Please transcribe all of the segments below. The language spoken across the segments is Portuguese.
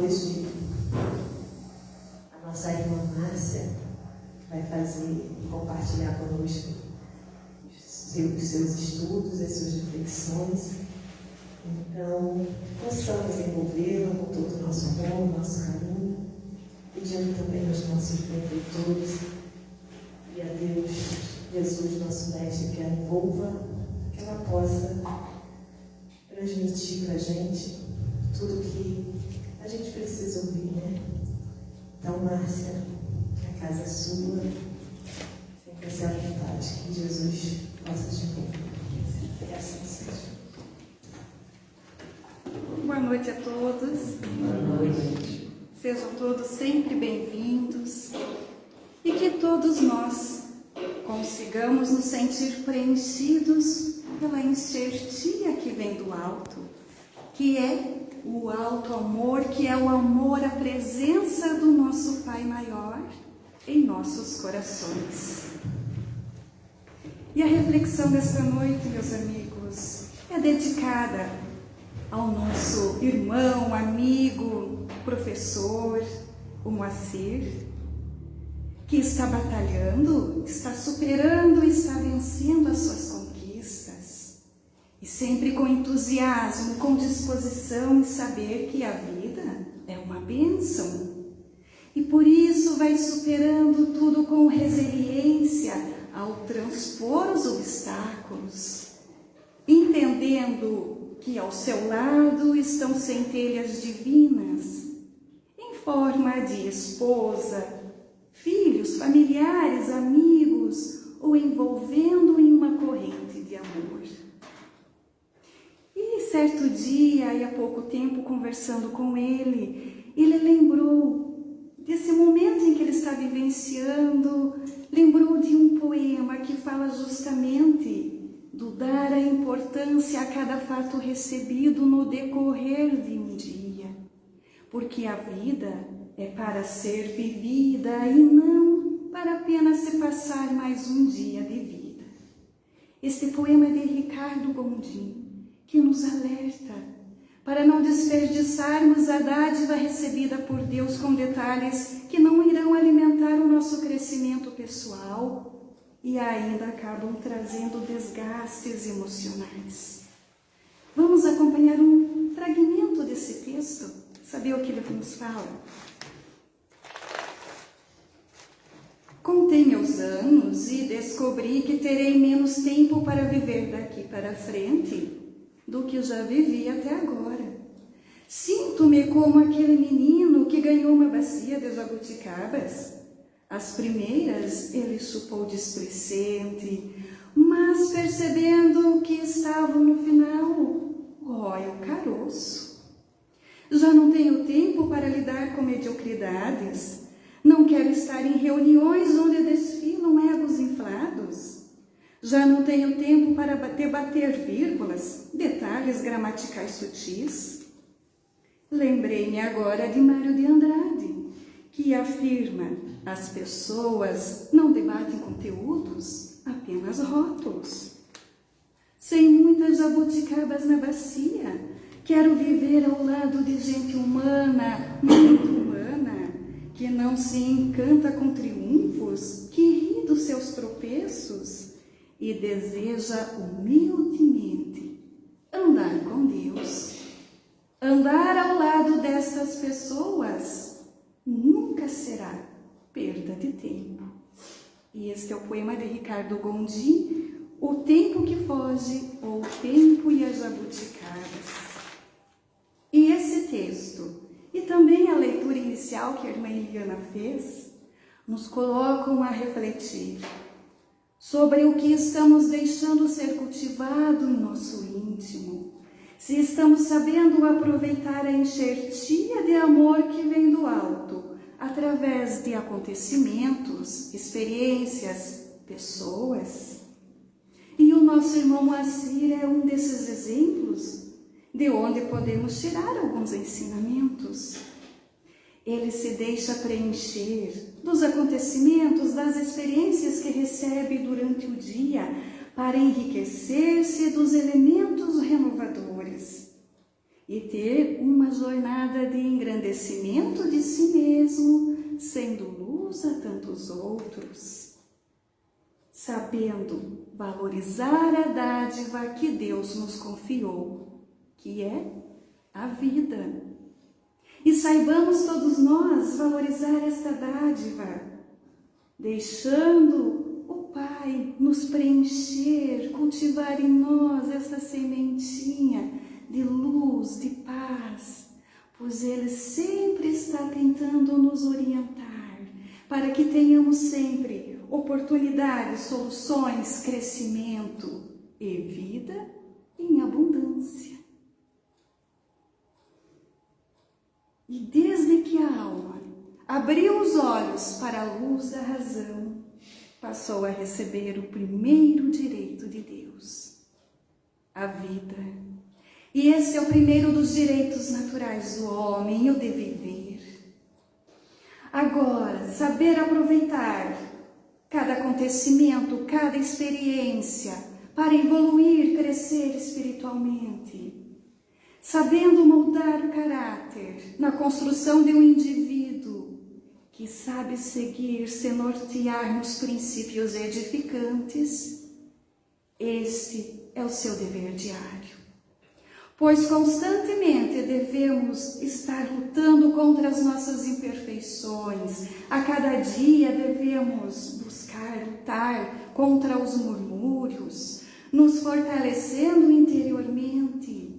hoje a nossa irmã Márcia vai fazer e compartilhar conosco os seus estudos, as suas reflexões. Então, possamos envolvê-la com todo o nosso amor, nosso carinho, pedindo também aos nossos benfeitores e a Deus, Jesus, nosso Mestre, que a envolva, que ela possa transmitir para a gente tudo que a gente precisa ouvir, né? Então, Márcia, a casa é sua, sempre à vontade, que Jesus possa te envolver. Que assim seja. Boa noite a todos. Boa noite. Sejam todos sempre bem-vindos e que todos nós consigamos nos sentir preenchidos pela enxertia que vem do alto, que é o alto amor, que é o amor à presença do nosso Pai Maior em nossos corações. E a reflexão desta noite, meus amigos, é dedicada ao nosso irmão, amigo, professor, o Moacir, que está batalhando, está superando, está vencendo as suas conquistas. E sempre com entusiasmo, com disposição e saber que a vida é uma bênção. E por isso vai superando tudo com resiliência ao transpor os obstáculos, entendendo que ao seu lado estão centelhas divinas, em forma de esposa, filhos, familiares, amigos, ou envolvendo em uma corrente de amor. E certo dia, e há pouco tempo, conversando com ele lembrou desse momento em que ele está vivenciando, lembrou de um poema que fala justamente do dar a importância a cada fato recebido no decorrer de um dia, porque a vida é para ser vivida e não para apenas se passar mais um dia de vida. Este poema é de Ricardo Gondim, que nos alerta para não desperdiçarmos a dádiva recebida por Deus com detalhes que não irão alimentar o nosso crescimento pessoal e ainda acabam trazendo desgastes emocionais. Vamos acompanhar um fragmento desse texto, saber o que ele nos fala. Contei meus anos e descobri que terei menos tempo para viver daqui para frente do que já vivi até agora. Sinto-me como aquele menino que ganhou uma bacia de jabuticabas. As primeiras ele chupou displicente, mas percebendo que estavam no final, rói o caroço. Já não tenho tempo para lidar com mediocridades. Não quero estar em reuniões onde desfilam egos inflados. Já não tenho tempo para debater vírgulas, detalhes gramaticais sutis. Lembrei-me agora de Mário de Andrade, que afirma: as pessoas não debatem conteúdos, apenas rótulos. Sem muitas jabuticabas na bacia, quero viver ao lado de gente humana, muito humana, que não se encanta com triunfos, que ri dos seus tropeços e deseja humildemente andar com Deus. Andar ao lado destas pessoas nunca será perda de tempo. E este é o poema de Ricardo Gondim, O Tempo que Foge, ou O Tempo e as Jabuticabas. E esse texto, e também a leitura inicial que a irmã Eliana fez, nos colocam a refletir sobre o que estamos deixando ser cultivado em nosso íntimo, se estamos sabendo aproveitar a enxertia de amor que vem do alto, através de acontecimentos, experiências, pessoas. E o nosso irmão Moacir é um desses exemplos, de onde podemos tirar alguns ensinamentos. Ele se deixa preencher dos acontecimentos, das experiências que recebe durante o dia, para enriquecer-se dos elementos renovadores. e ter uma jornada de engrandecimento de si mesmo, sendo luz a tantos outros, sabendo valorizar a dádiva que Deus nos confiou, que é a vida. E saibamos todos nós valorizar esta dádiva, deixando o Pai nos preencher, cultivar em nós essa sementinha de luz, de paz, pois Ele sempre está tentando nos orientar para que tenhamos sempre oportunidades, soluções, crescimento e vida em abundância. E desde que a alma abriu os olhos para a luz da razão, passou a receber o primeiro direito de Deus, a vida. E esse é o primeiro dos direitos naturais do homem, o de viver. Agora, saber aproveitar cada acontecimento, cada experiência, para evoluir, crescer espiritualmente, sabendo moldar o caráter na construção de um indivíduo que sabe seguir, se nortear nos princípios edificantes. Este é o seu dever diário, pois constantemente devemos estar lutando contra as nossas imperfeições. A cada dia devemos buscar lutar contra os murmúrios, nos fortalecendo interiormente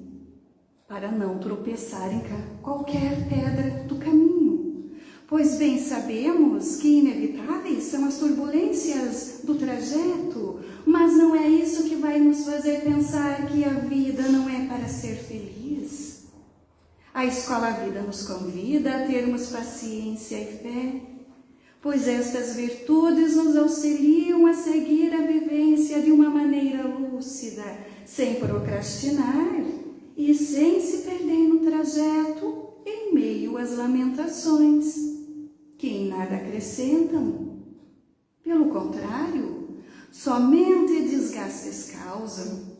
para não tropeçar em qualquer pedra do caminho. Pois bem sabemos que inevitáveis são as turbulências do trajeto, mas não é isso que vai nos fazer pensar que a vida não é para ser feliz. A Escola Vida nos convida a termos paciência e fé, pois estas virtudes nos auxiliam a seguir a vivência de uma maneira lúcida, sem procrastinar e sem se perder no trajeto em meio às lamentações, que em nada acrescentam. Pelo contrário, somente desgastes causam.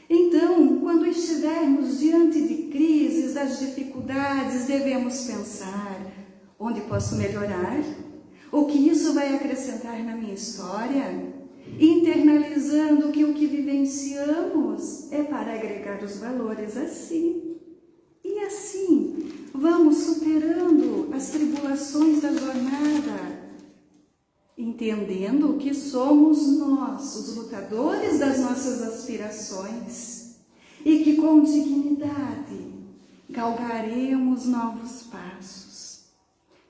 Então, quando estivermos diante de crises, das dificuldades, devemos pensar: onde posso melhorar? O que isso vai acrescentar na minha história? Internalizando que o que vivenciamos é para agregar os valores a si. E assim, vamos superando as tribulações da jornada, entendendo que somos nós os lutadores das nossas aspirações e que com dignidade galgaremos novos passos,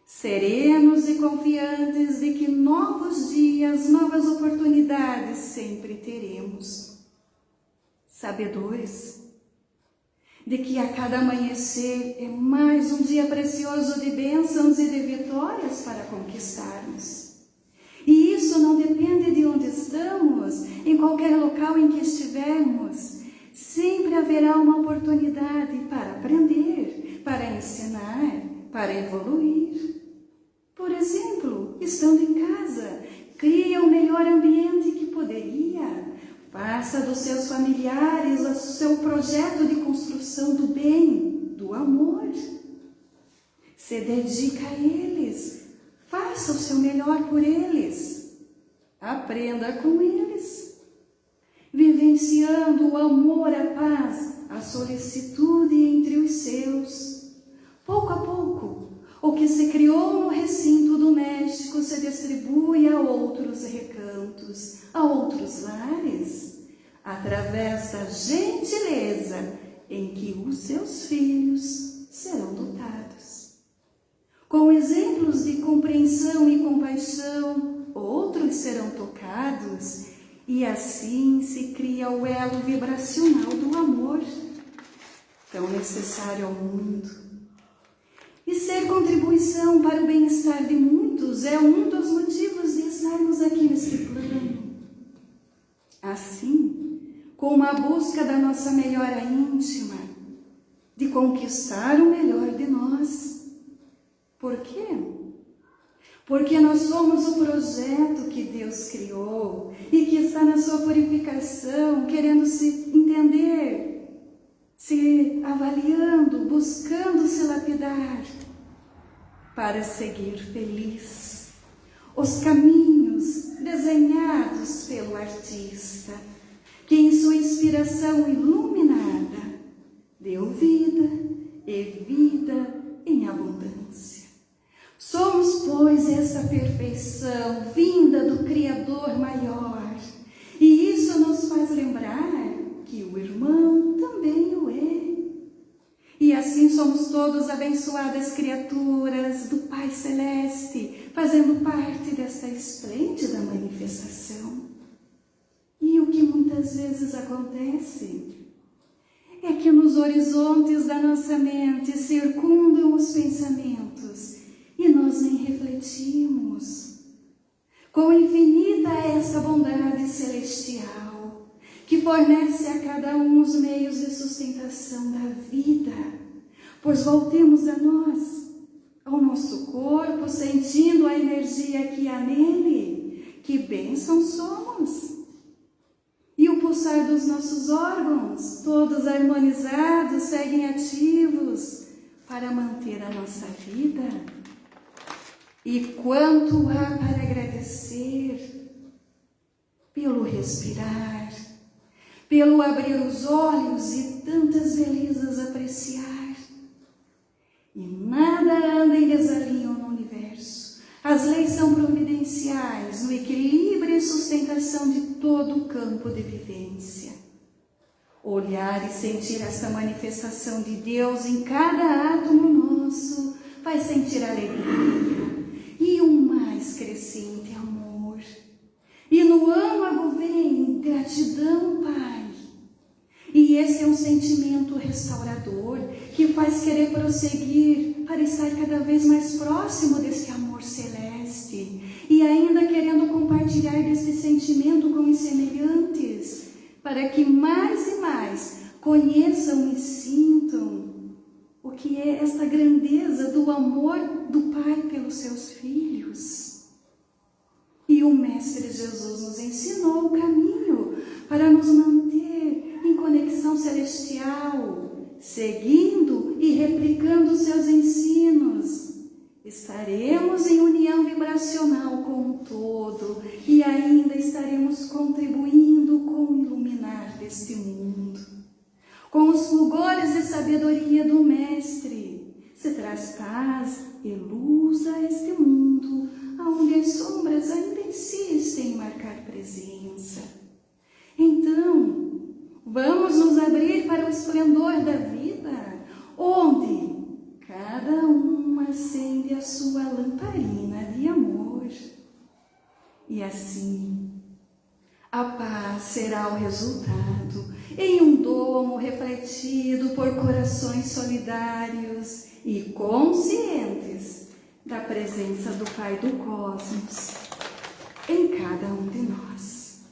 serenos e confiantes de que novos dias, novas oportunidades sempre teremos, sabedores de que a cada amanhecer é mais um dia precioso de bênçãos e de vitórias para conquistarmos. E isso não depende de onde estamos, em qualquer local em que estivermos. Sempre haverá uma oportunidade para aprender, para ensinar, para evoluir. Por exemplo, estando em casa, cria o melhor ambiente que poderia. Faça dos seus familiares o seu projeto de construção do bem, do amor. Se dedica a eles. Faça o seu melhor por eles. Aprenda com eles. Vivenciando o amor, a paz, a solicitude entre os seus. Pouco a pouco, o que se criou no recinto doméstico se distribui a outros recantos, a outros lares, através da gentileza em que os seus filhos serão dotados. Com exemplos de compreensão e compaixão, outros serão tocados, e assim se cria o elo vibracional do amor, tão necessário ao mundo. E ser contribuição para o bem-estar de muitos é um dos motivos de estarmos aqui neste plano. Assim, com a busca da nossa melhora íntima, de conquistar o melhor de nós. Por quê? Porque nós somos o projeto que Deus criou e que está na sua purificação, querendo se entender, se avaliando, buscando se lapidar para seguir feliz os caminhos desenhados pelo artista, que em sua inspiração iluminada deu vida e vida em abundância. Somos, pois, essa perfeição vinda do Criador maior, e isso nos faz lembrar que o irmão também o é. E assim somos todos abençoadas criaturas do Pai Celeste, fazendo parte dessa esplêndida manifestação. E o que muitas vezes acontece é que nos horizontes da nossa mente circundam os pensamentos e nós nem refletimos. Quão infinita é essa bondade celestial que fornece a cada um os meios de sustentação da vida. Pois voltemos a nós, ao nosso corpo, sentindo a energia que há nele. Que bênção somos! E o pulsar dos nossos órgãos, todos harmonizados, seguem ativos para manter a nossa vida. E quanto há para agradecer pelo respirar, pelo abrir os olhos e tantas belezas apreciar. E nada anda em desalinho no universo. As leis são providenciais no equilíbrio e sustentação de todo o campo de vivência. Olhar e sentir essa manifestação de Deus em cada átomo nosso faz sentir alegria e um mais crescente amor. E no âmago vem gratidão, Pai. E esse é um sentimento restaurador que faz querer prosseguir para estar cada vez mais próximo desse amor celeste e ainda querendo compartilhar desse sentimento com os semelhantes, para que mais e mais conheçam e sintam o que é esta grandeza do amor do Pai pelos seus filhos. E o Mestre Jesus nos ensinou o caminho para nos manter em conexão celestial, seguindo e replicando seus ensinos. Estaremos em união vibracional com o todo e ainda estaremos contribuindo com o iluminar deste mundo. Com os fulgores de sabedoria do Mestre, se traz paz e luz a este mundo, onde as sombras ainda insistem em marcar presença. Então, vamos nos abrir para o esplendor da vida, onde cada um acende a sua lamparina de amor. E assim, a paz será o resultado em um domo refletido por corações solidários e conscientes da presença do Pai do Cosmos em cada um de nós.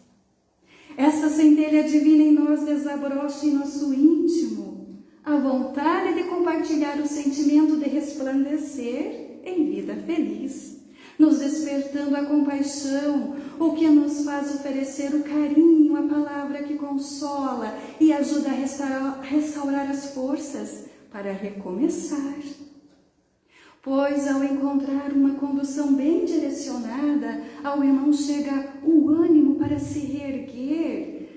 Esta centelha divina em nós desabrocha em nosso íntimo a vontade de compartilhar o sentimento de resplandecer em vida feliz, nos despertando a compaixão, o que nos faz oferecer o carinho, a palavra que consola e ajuda a restaurar as forças para recomeçar. Pois ao encontrar uma condução bem direcionada, ao irmão chega o ânimo para se reerguer,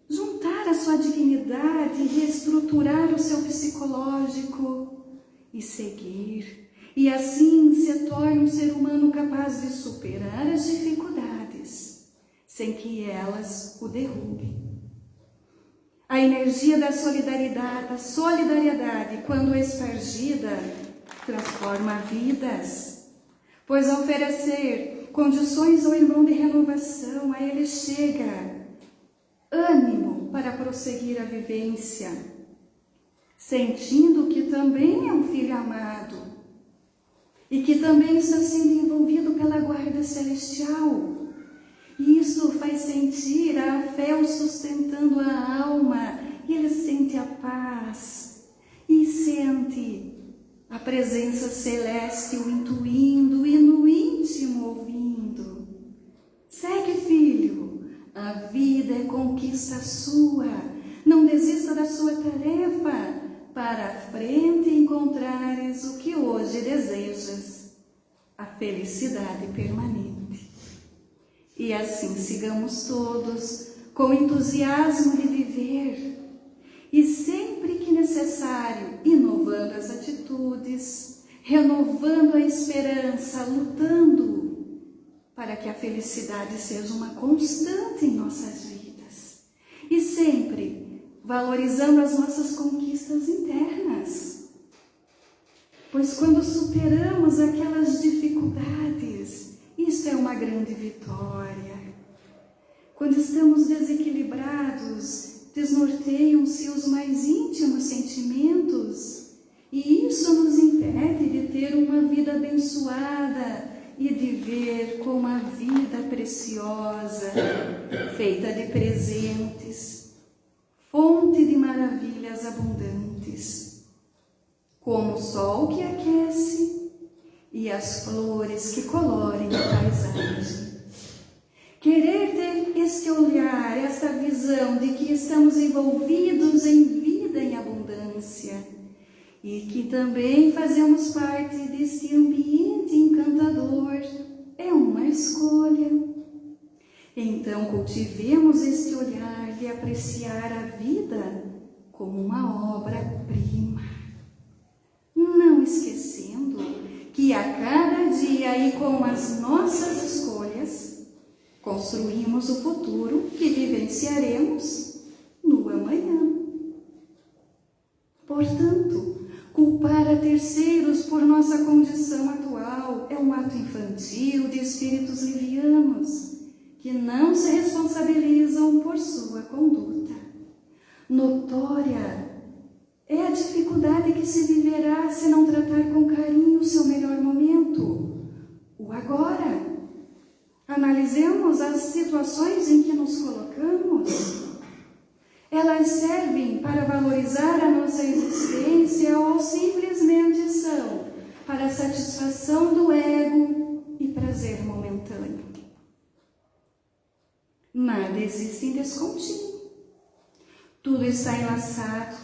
juntar a sua dignidade, reestruturar o seu psicológico e seguir. E assim se torna um ser humano capaz de superar as dificuldades, sem que elas o derrubem. A energia da solidariedade, quando espargida, transforma vidas, pois ao oferecer condições ao irmão de renovação, a ele chega ânimo para prosseguir a vivência, sentindo que também é um filho amado e que também está sendo envolvido pela guarda celestial. E isso faz sentir a fé o sustentando a alma, e ele sente a paz e sente a presença celeste o intuindo e no íntimo ouvindo. Segue, filho, a vida é conquista sua. Não desista da sua tarefa. Para a frente encontrares o que hoje desejas, a felicidade permanente. E assim sigamos todos com entusiasmo de viver e sempre que necessário, inovando as atitudes, renovando a esperança, lutando para que a felicidade seja uma constante em nossas vidas e sempre valorizando as nossas conquistas internas. Pois quando superamos aquelas dificuldades, isso é uma grande vitória. Quando estamos desequilibrados, desnorteiam-se os mais íntimos sentimentos, e isso nos impede de ter uma vida abençoada e de ver como a vida preciosa, feita de presentes, fonte de maravilhas abundantes, como o sol que aquece e as flores que colorem a paisagem. Querer ter este olhar, esta visão de que estamos envolvidos em vida em abundância e que também fazemos parte deste ambiente encantador, é uma escolha. Então, cultivemos este olhar de apreciar a vida como uma obra-prima, não esquecendo que a cada dia e com as nossas escolhas, construímos o futuro que vivenciaremos no amanhã. Portanto, culpar a terceiros por nossa condição atual é um ato infantil de espíritos livianos, que não se responsabilizam por sua conduta. Notória é a dificuldade que se viverá se não tratar com carinho o seu melhor momento, o agora. Analisemos as situações em que nos colocamos. Elas servem para valorizar a nossa existência ou simplesmente são para a satisfação do ego e prazer momentâneo? Nada existe em descontínuo. Tudo está enlaçado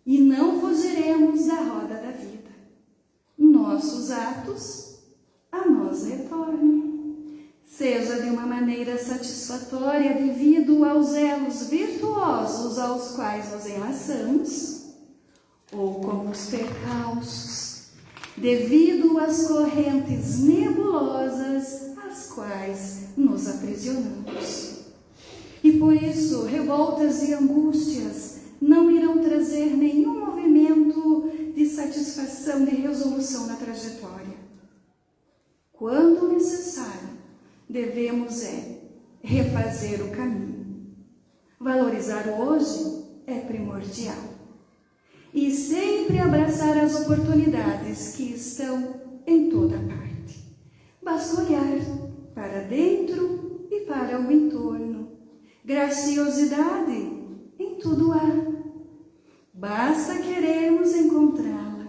e não fugiremos da roda da vida. Nossos atos a nós retornam, seja de uma maneira satisfatória devido aos elos virtuosos aos quais nos enlaçamos, ou com os percalços, devido às correntes nebulosas às quais nos aprisionamos. E por isso, revoltas e angústias não irão trazer nenhum movimento de satisfação, de resolução na trajetória. Quando necessário, devemos refazer o caminho. Valorizar o hoje é primordial. E sempre abraçar as oportunidades que estão em toda parte. Basta olhar para dentro e para o entorno. Graciosidade em tudo há. Basta querermos encontrá-la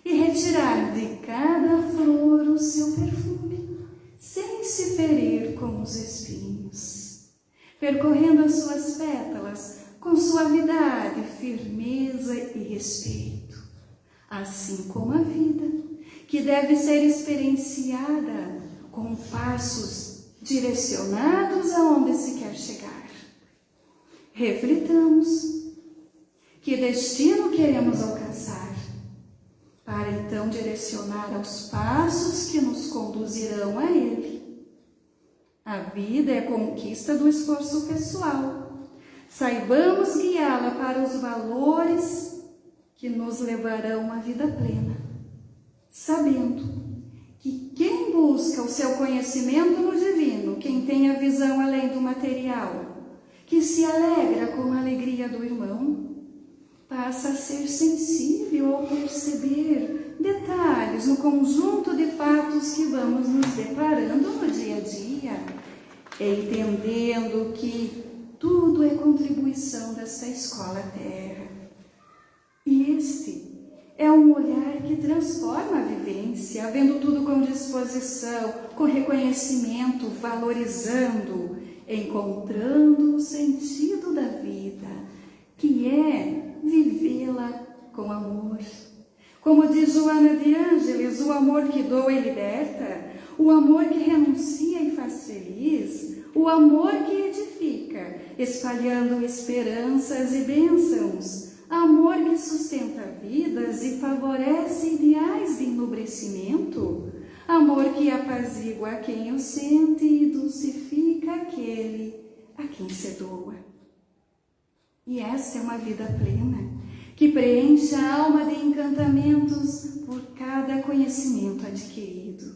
e retirar de cada flor o seu perfume, sem se ferir com os espinhos, percorrendo as suas pétalas com suavidade, firmeza e respeito, assim como a vida, que deve ser experienciada com passos direcionados aonde se quer chegar. Reflitamos que destino queremos alcançar, para então direcionar aos passos que nos conduzirão a ele. A vida é conquista do esforço pessoal. Saibamos guiá-la para os valores que nos levarão à vida plena, sabendo que quem busca o seu conhecimento no divino, quem tem a visão além do material, que se alegra com a alegria do irmão, passa a ser sensível ao perceber detalhes no conjunto de fatos que vamos nos deparando no dia a dia, entendendo que tudo é contribuição desta escola terra. E este é um olhar que transforma a vivência, vendo tudo com disposição, com reconhecimento, valorizando, encontrando o sentido da vida, que é vivê-la com amor. Como diz Joana de Ângeles, o amor que doa e liberta, o amor que renuncia e faz feliz, o amor que edifica, espalhando esperanças e bênçãos, amor que sustenta vidas e favorece ideais de enobrecimento, amor que apazigua quem o sente e dulcifica aquele a quem se doa. E esta é uma vida plena, que preenche a alma de encantamentos por cada conhecimento adquirido,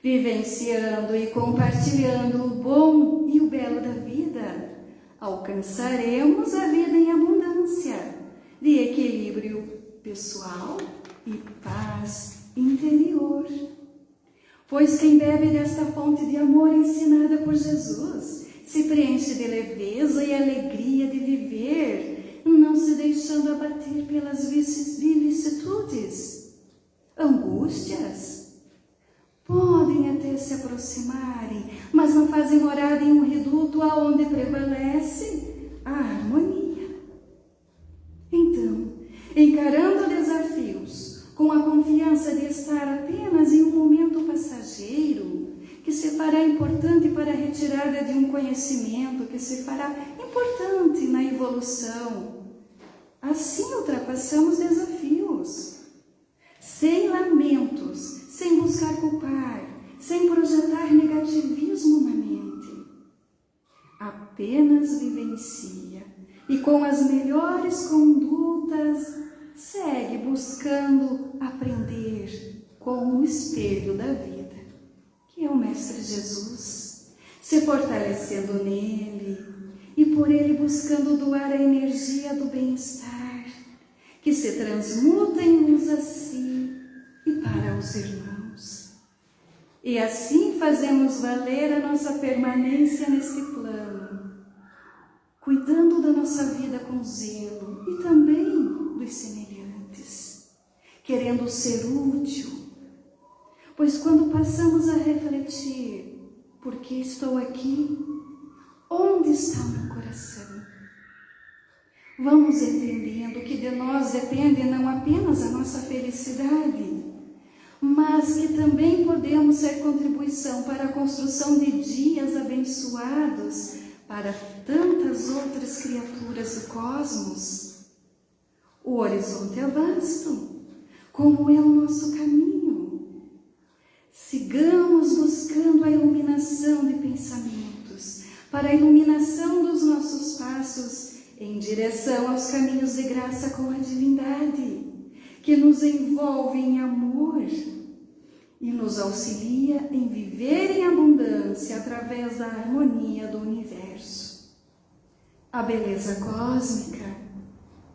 vivenciando e compartilhando o bom e o belo da vida, alcançaremos a vida em abundância, de equilíbrio pessoal e paz interior. Pois quem bebe desta fonte de amor ensinada por Jesus, se preenche de leveza e alegria de viver, não se deixando abater pelas vicissitudes, angústias. Podem até se aproximarem, mas não fazem morada em um reduto aonde prevalece a harmonia. Então, encarando desafios, com a confiança de estar apenas em um momento passageiro, que se fará importante para a retirada de um conhecimento, que se fará importante na evolução, assim ultrapassamos desafios, sem lamentos, sem buscar culpar, sem projetar negativismo na mente. Apenas vivencia e com as melhores condutas segue buscando aprender com o espelho da vida, que é o Mestre Jesus, se fortalecendo nele e por ele buscando doar a energia do bem-estar, que se transmuta em luz a si e para os irmãos. E assim fazemos valer a nossa permanência neste plano, cuidando da nossa vida com zelo e também dos semelhantes, querendo ser útil, pois quando passamos a refletir, por que estou aqui? Onde está o meu coração? Vamos entendendo que de nós depende não apenas a nossa felicidade, mas que também podemos ser contribuição para a construção de dias abençoados para tantas outras criaturas do cosmos. O horizonte é vasto, como é o nosso caminho. Sigamos buscando a iluminação de pensamentos, para a iluminação dos nossos passos em direção aos caminhos de graça com a divindade, que nos envolve em amor e nos auxilia em viver em abundância através da harmonia do universo. A beleza cósmica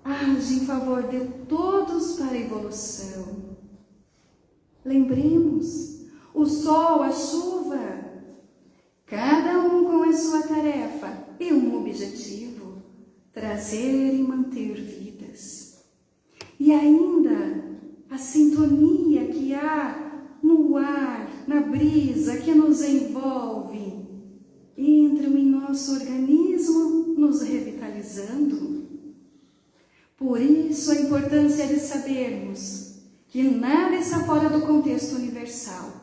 age em favor de todos para a evolução. Lembremos, o sol, a chuva, cada um com a sua tarefa e um objetivo, trazer e manter vidas. E ainda a sintonia que há no ar, na brisa que nos envolve, entram em nosso organismo, nos revitalizando. Por isso a importância de sabermos que nada está fora do contexto universal.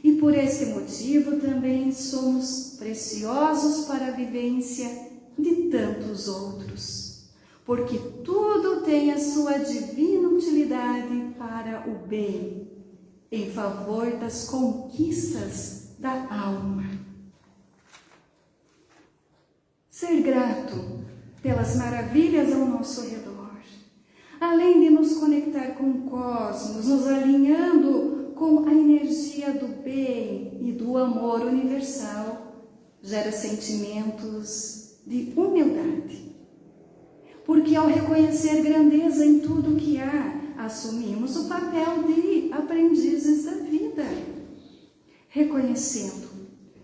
E por esse motivo também somos preciosos para a vivência de tantos outros, porque tudo tem a sua divina utilidade para o bem, em favor das conquistas da alma. Ser grato pelas maravilhas ao nosso redor, além de nos conectar com o cosmos, nos alinhando com a energia do bem e do amor universal, gera sentimentos de humildade. Porque ao reconhecer grandeza em tudo que há, assumimos o papel de aprendizes da vida, reconhecendo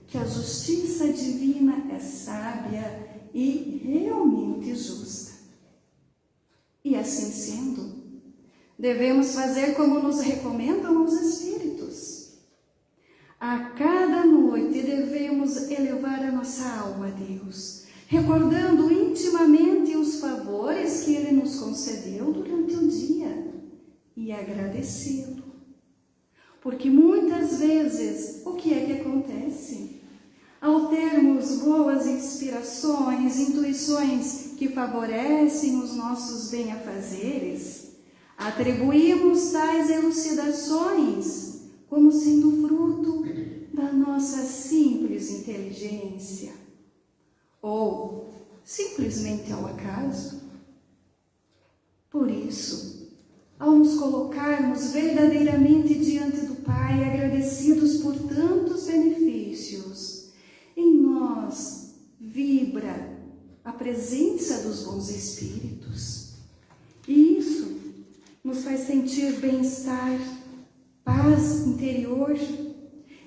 que a justiça divina é sábia e realmente justa. E assim sendo, devemos fazer como nos recomendam os Espíritos. A cada noite devemos elevar a nossa alma a Deus, recordando intimamente os favores que Ele nos concedeu durante o dia e agradecê-lo. Porque muitas vezes, o que é que acontece? Ao termos boas inspirações, intuições que favorecem os nossos bem-afazeres, atribuímos tais elucidações como sendo fruto da nossa simples inteligência, ou simplesmente ao acaso. Por isso, ao nos colocarmos verdadeiramente diante do Pai, agradecidos por tantos benefícios, em nós vibra a presença dos bons espíritos. E isso nos faz sentir bem-estar, paz interior.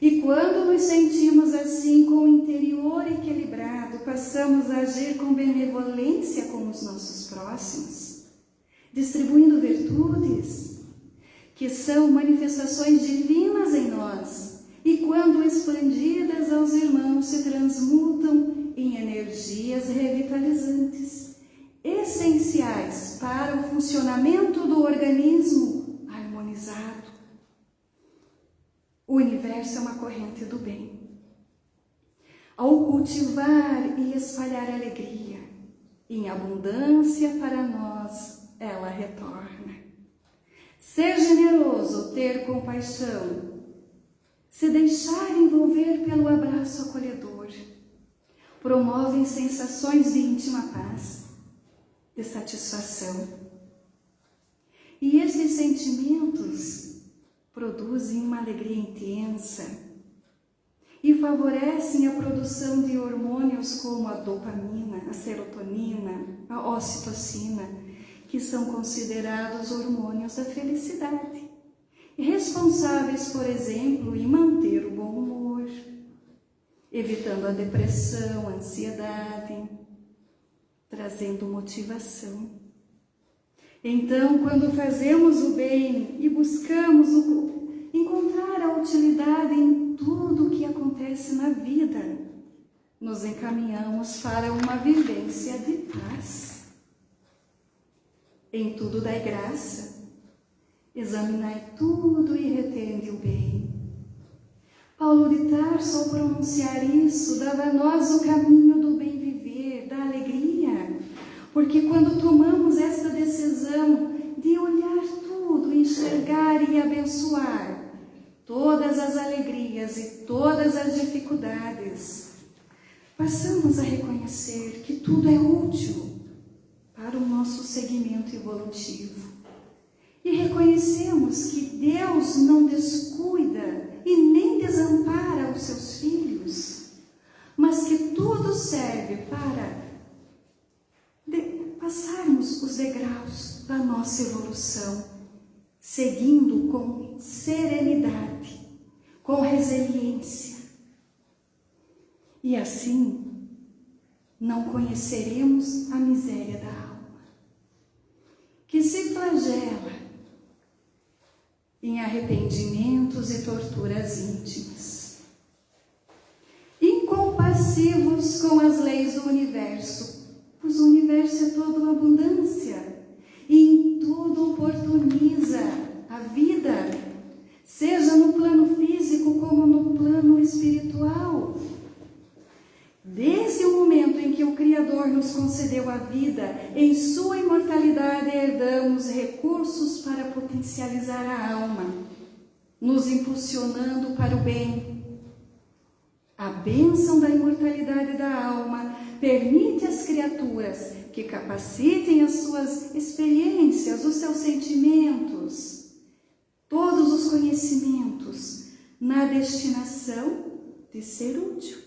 E quando nos sentimos assim, com o interior equilibrado, passamos a agir com benevolência com os nossos próximos, distribuindo virtudes, que são manifestações divinas em nós, e quando expandidas aos irmãos se transmutam em energias revitalizantes, essenciais para o funcionamento do organismo harmonizado. O universo é uma corrente do bem. Ao cultivar e espalhar alegria, em abundância para nós, ela retorna. Ser generoso, ter compaixão, se deixar envolver pelo abraço acolhedor, promovem sensações de íntima paz, de satisfação. E esses sentimentos produzem uma alegria intensa e favorecem a produção de hormônios como a dopamina, a serotonina, a ocitocina, que são considerados hormônios da felicidade, responsáveis, por exemplo, em manter o bom humor, evitando a depressão, a ansiedade, trazendo motivação. Então, quando fazemos o bem e buscamos encontrar a utilidade em tudo o que acontece na vida, nos encaminhamos para uma vivência de paz. Em tudo dai graça, examinai tudo e retende o bem. Paulo de Tarso, ao pronunciar isso, dava a nós o caminho do bem viver, da alegria, porque quando tomamos essa decisão de olhar tudo, enxergar e abençoar todas as alegrias e todas as dificuldades, passamos a reconhecer que tudo é útil para o nosso segmento evolutivo. E reconhecemos que Deus não descuida e nem desampara os seus filhos, mas que tudo serve para passarmos os degraus da nossa evolução, seguindo com serenidade, com resiliência. E assim, não conheceremos a miséria da alma, que se flagela em arrependimentos e torturas íntimas. Incompassivos com as leis do universo, pois o universo é toda abundância e em tudo oportuniza a vida, seja no plano físico como no plano espiritual. Desde o momento em que o Criador nos concedeu a vida, em sua imortalidade herdamos recursos para potencializar a alma, nos impulsionando para o bem. A bênção da imortalidade da alma permite às criaturas que capacitem as suas experiências, os seus sentimentos, todos os conhecimentos, na destinação de ser útil.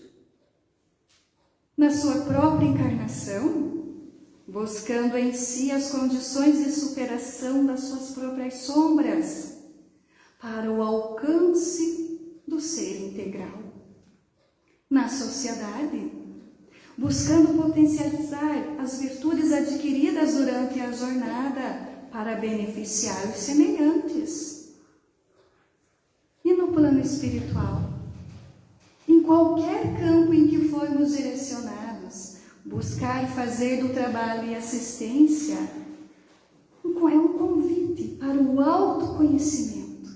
Na sua própria encarnação, buscando em si as condições de superação das suas próprias sombras, para o alcance do ser integral. Na sociedade, buscando potencializar as virtudes adquiridas durante a jornada para beneficiar os semelhantes. E no plano espiritual, em qualquer campo em que formos direcionados, buscar fazer do trabalho e assistência é um convite para o autoconhecimento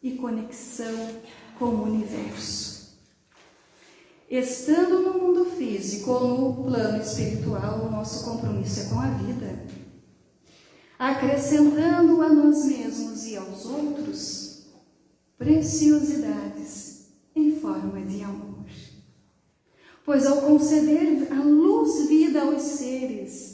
e conexão com o universo. Estando no mundo físico ou no plano espiritual, o nosso compromisso é com a vida, acrescentando a nós mesmos e aos outros preciosidades em forma de amor. Pois ao conceder a luz vida aos seres,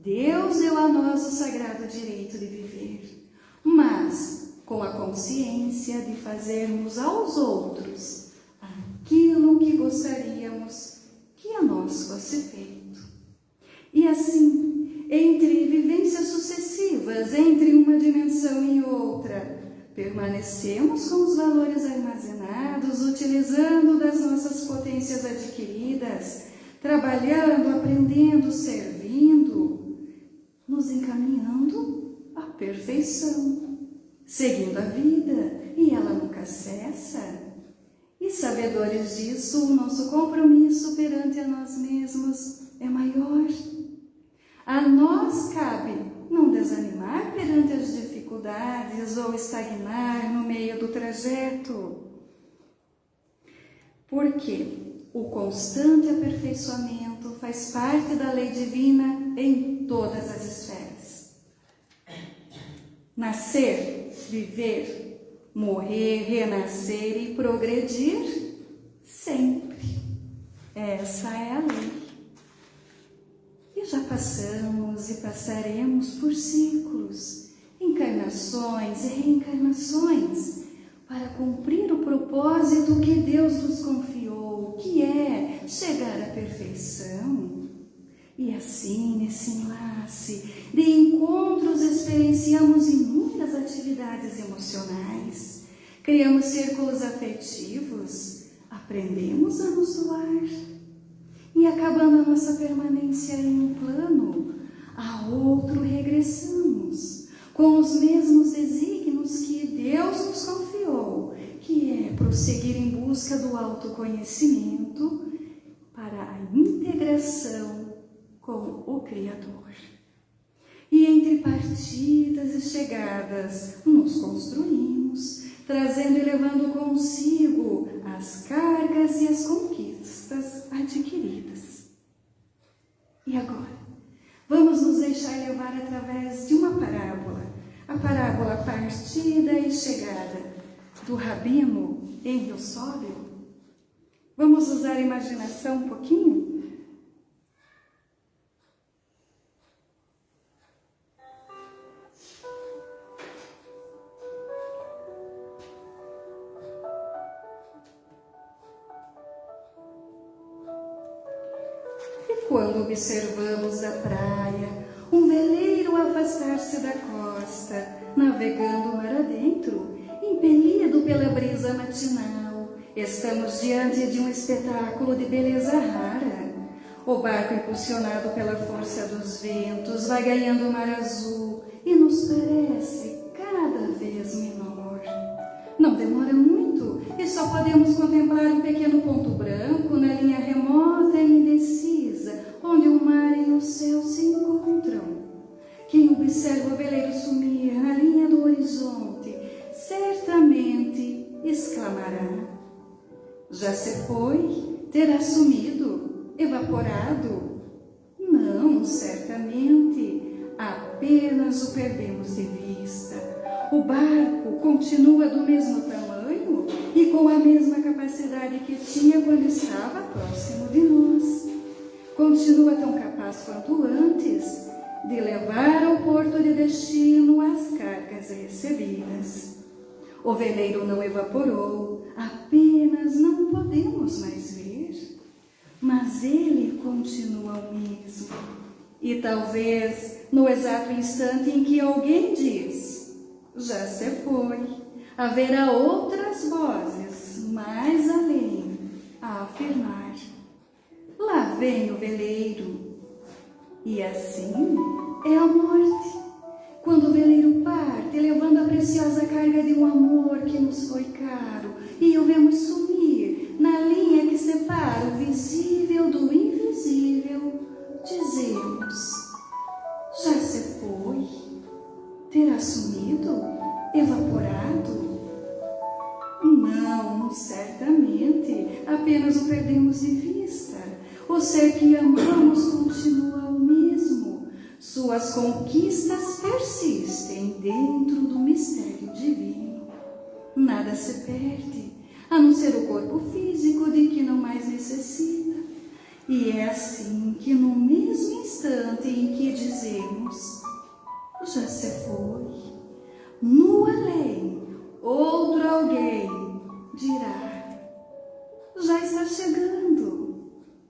Deus deu a nós o sagrado direito de viver, mas com a consciência de fazermos aos outros aquilo que gostaríamos que a nós fosse feito. E assim, entre vivências sucessivas, entre uma dimensão e outra, permanecemos com os valores armazenados, utilizando das nossas potências adquiridas, trabalhando, aprendendo, servindo, nos encaminhando à perfeição, seguindo a vida, e ela nunca cessa. E sabedores disso, o nosso compromisso perante a nós mesmos é maior. A nós cabe não desanimar perante as dificuldades ou estagnar no meio do trajeto, porque o constante aperfeiçoamento faz parte da lei divina em todas as esferas. Nascer, viver, morrer, renascer e progredir sempre. Essa é a lei. E já passamos e passaremos por ciclos, encarnações e reencarnações, para cumprir o propósito que Deus nos confiou, que é chegar à perfeição. E assim, nesse enlace de encontros, experienciamos inúmeras atividades emocionais, criamos círculos afetivos, aprendemos a nos doar. E acabando a nossa permanência em um plano, a outro regressamos, com os mesmos desígnios que Deus nos confiou, que é prosseguir em busca do autoconhecimento para a integração com o Criador. E entre partidas e chegadas, nos construímos, trazendo e levando consigo as cargas e as conquistas adquiridas. E agora, vamos nos deixar levar através de uma parábola, a parábola partida e chegada do Rabino em Rio Sóbrio. Vamos usar a imaginação um pouquinho? Quando observamos da praia um veleiro afastar-se da costa, navegando mar adentro, impelido pela brisa matinal, estamos diante de um espetáculo de beleza rara. O barco, impulsionado pela força dos ventos, vai ganhando o mar azul e nos parece cada vez menor. Não demora muito e só podemos contemplar um pequeno ponto branco na linha remota e indecisa, onde o mar e o céu se encontram. Quem observa o veleiro sumir na linha do horizonte, certamente exclamará: já se foi? Terá sumido? Evaporado? Não, certamente, apenas o perdemos de vista. O barco continua do mesmo tamanho e com a mesma capacidade que tinha quando estava próximo de nós. Continua tão capaz quanto antes de levar ao porto de destino as cargas recebidas. O veleiro não evaporou, apenas não podemos mais ver, mas ele continua o mesmo. E talvez no exato instante em que alguém diz: já se foi, haverá outras vozes mais além a afirmar: lá vem o veleiro. E assim é a morte, quando o veleiro parte, levando a preciosa carga de um amor que nos foi caro, e o vemos sumir na linha que separa o visível do invisível, dizemos: já se foi? Terá sumido? Evaporado? Não, certamente, apenas o perdemos de vista. O ser que amamos continua o mesmo. Suas conquistas persistem dentro do mistério divino. Nada se perde, a não ser o corpo físico de que não mais necessita. E é assim que no mesmo instante em que dizemos: já se foi, no além, outro alguém dirá: já está chegando.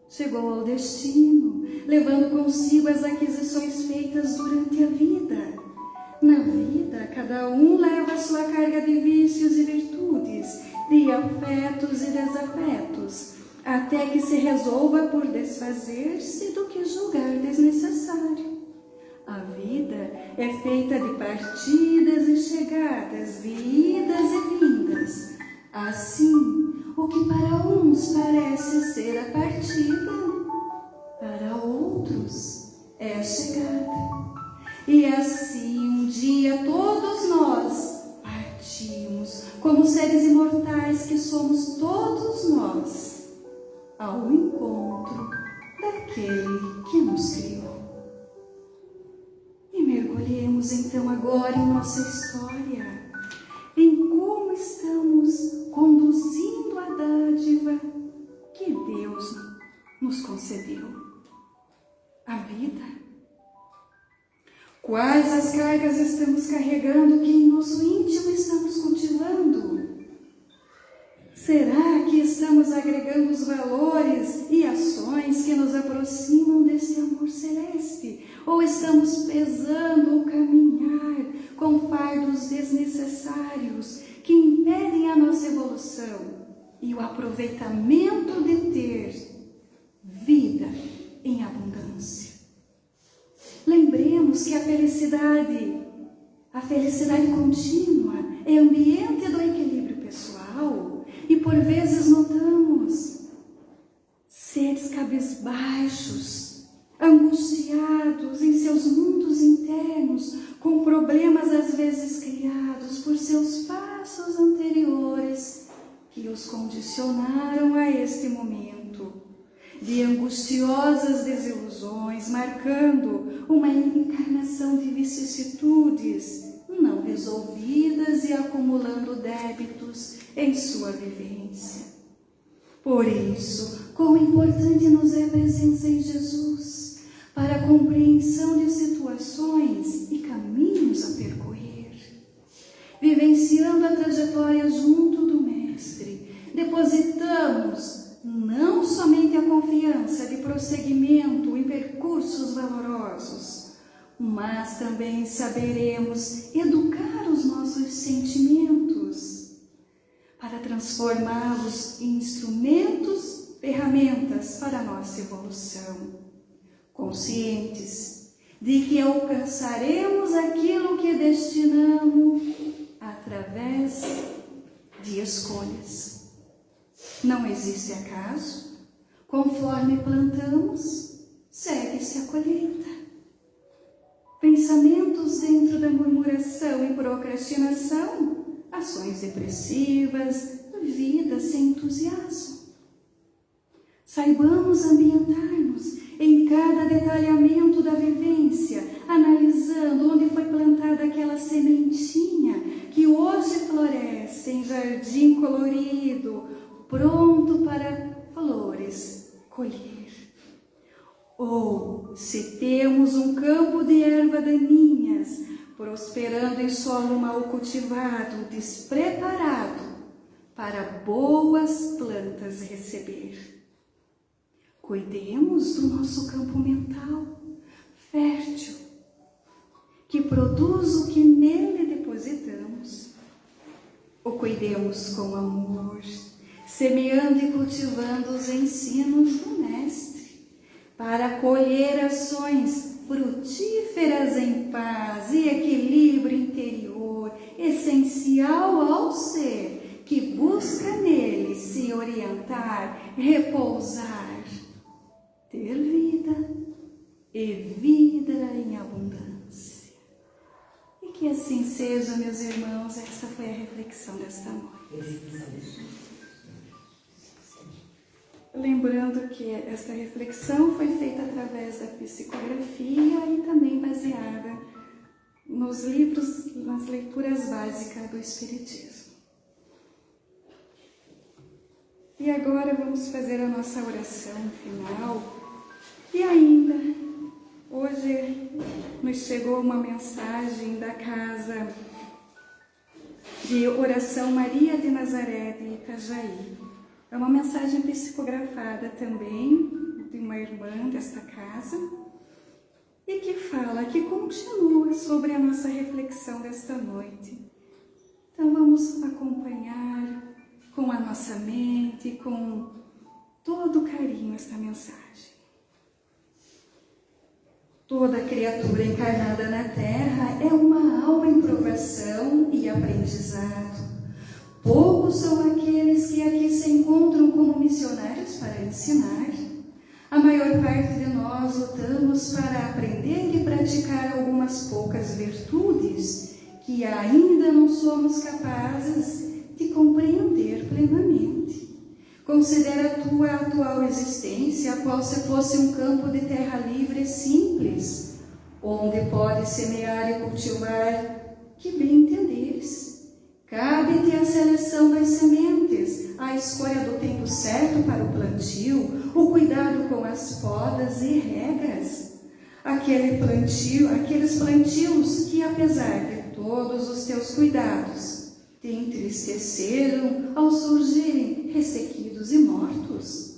Chegou ao destino, levando consigo as aquisições feitas durante a vida. Na vida, cada um leva a sua carga de vícios e virtudes, de afetos e desafetos, até que se resolva por desfazer-se do que julgar desnecessário. A vida é feita de partidas e chegadas, de idas e vindas. Assim, o que para uns parece ser a partida, para outros é a chegada. E assim, um dia, todos nós partimos, como seres imortais que somos todos nós, ao encontro daquele que nos criou. E mergulhemos então agora em nossa história, em como estamos conduzindo a dádiva que Deus nos concedeu, a vida. Quais as cargas estamos carregando que em nosso íntimo estamos cultivando? Será que estamos agregando os valores e ações que nos aproximam desse amor celeste? Ou estamos pesando o caminhar com fardos desnecessários que impedem a nossa evolução e o aproveitamento de ter vida em abundância? Lembremos que a felicidade contínua é ambiente do equilíbrio pessoal e por vezes notamos seres cabisbaixos, angustiados em seus mundos internos, com problemas às vezes criados por seus passos anteriores que os condicionaram a este momento de angustiosas desilusões, marcando uma encarnação de vicissitudes não resolvidas e acumulando débitos em sua vivência. Por isso, quão importante nos é a presença em Jesus para a compreensão de situações e caminhos a percorrer. Vivenciando a trajetória junto do Mestre, depositamos não somente a confiança de prosseguimento em percursos valorosos, mas também saberemos educar os nossos sentimentos para transformá-los em instrumentos, ferramentas para a nossa evolução, conscientes de que alcançaremos aquilo que destinamos através de escolhas. Não existe acaso. Conforme plantamos, segue-se a colheita. Pensamentos dentro da murmuração e procrastinação, ações depressivas, vida sem entusiasmo. Saibamos ambientar-nos em cada detalhamento da vivência, analisando onde foi plantada aquela sementinha que hoje floresce em jardim colorido, pronto para flores colher. Ou se temos um campo de erva daninhas, prosperando em solo mal cultivado, despreparado para boas plantas receber. Cuidemos do nosso campo mental, fértil, que produz o que nele depositamos. O cuidemos com amor, semeando e cultivando os ensinos do Mestre, para colher ações frutíferas em paz e equilíbrio interior, essencial ao ser que busca nele se orientar, repousar, ter vida e vida em abundância. E que assim seja, meus irmãos. Esta foi a reflexão desta noite. Lembrando que esta reflexão foi feita através da psicografia e também baseada nos livros, nas leituras básicas do Espiritismo. E agora vamos fazer a nossa oração final. E ainda, hoje nos chegou uma mensagem da Casa de Oração Maria de Nazaré de Itajaí. É uma mensagem psicografada também de uma irmã desta casa e que fala, que continua sobre a nossa reflexão desta noite. Então vamos acompanhar com a nossa mente, com todo carinho esta mensagem. Toda criatura encarnada na Terra é uma alma em provação e aprendizado. Poucos são aqueles que aqui se encontram como missionários para ensinar. A maior parte de nós lutamos para aprender e praticar algumas poucas virtudes que ainda não somos capazes de compreender plenamente. Considera a tua atual existência qual se fosse um campo de terra livre e simples, onde podes semear e cultivar, que bem entenderes. Cabe-te a seleção das sementes, a escolha do tempo certo para o plantio, o cuidado com as podas e regas. Aqueles plantios que, apesar de todos os teus cuidados, te entristeceram ao surgirem ressequidos e mortos.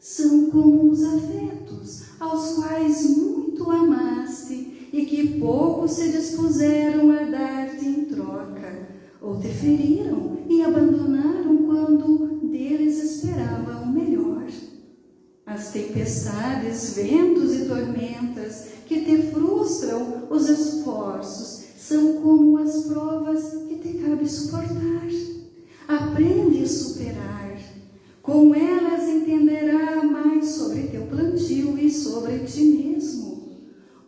São como os afetos, aos quais muito amaste e que pouco se dispuseram a dar-te em troca, ou te feriram e abandonaram quando deles esperavam o melhor. As tempestades, ventos e tormentas que te frustram os esforços são como as provas que te cabe suportar. Aprende a superar. Com elas entenderá mais sobre teu plantio e sobre ti mesmo.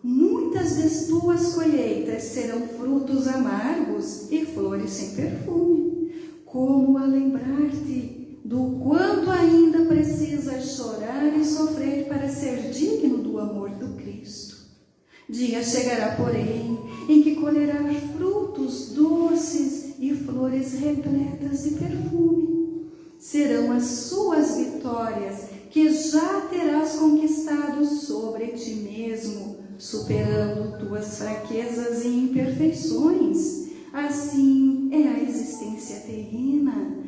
Muitas das tuas colheitas serão frutos amargos e flores sem perfume, como a lembrar-te do quanto ainda precisas chorar e sofrer para ser digno do amor do Cristo. Dia chegará, porém, em que colherás frutos doces e flores repletas de perfume. Serão as suas vitórias que já terás conquistado sobre ti mesmo, superando tuas fraquezas e imperfeições. Assim é a existência terrena,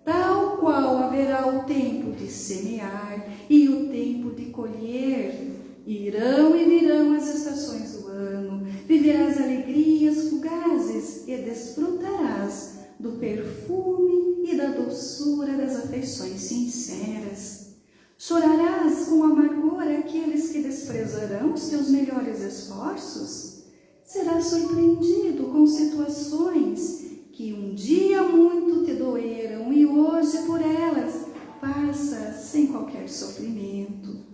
tal qual haverá o tempo de semear e o tempo de colher. Irão e virão as estações do ano, viverás alegrias fugazes e desfrutarás do perfume e da doçura das afeições sinceras. Chorarás com amargor aqueles que desprezarão os teus melhores esforços. Serás surpreendido com situações que um dia muito te doeram e hoje por elas passas sem qualquer sofrimento.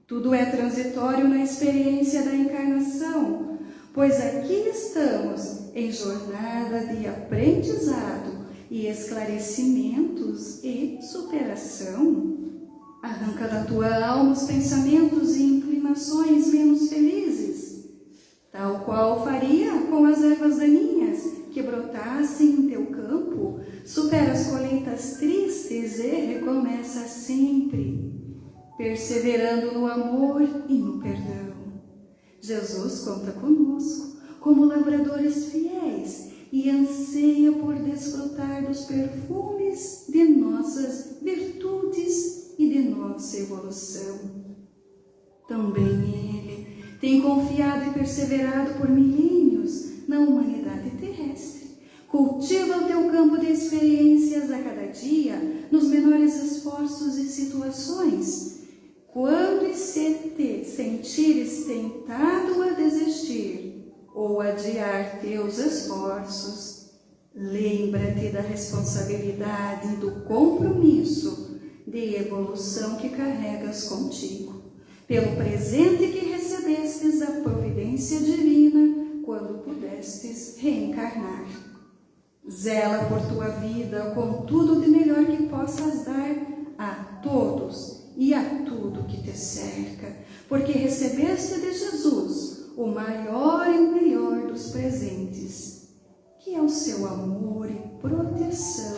Tudo é transitório na experiência da encarnação, pois aqui estamos em jornada de aprendizado e esclarecimentos e superação. Arranca da tua alma os pensamentos e inclinações menos felizes, tal qual faria com as ervas daninhas que brotassem em teu campo. Supera as colheitas tristes e recomeça sempre, perseverando no amor e no perdão. Jesus conta conosco como lavradores fiéis e anseia por desfrutar dos perfumes de nossas virtudes e de nossa evolução. Também Ele tem confiado e perseverado por milênios na humanidade terrestre. Cultiva o teu campo de experiências a cada dia, nos menores esforços e situações. Quando se te sentires tentado a desistir ou adiar teus esforços, lembra-te da responsabilidade e do compromisso de evolução que carregas contigo, pelo presente que recebeste recebestes a providência divina quando pudestes reencarnar. Zela por tua vida com tudo de melhor que possas dar a todos e a tudo que te cerca, porque recebeste de Jesus o maior e melhor dos presentes, que é o seu amor e proteção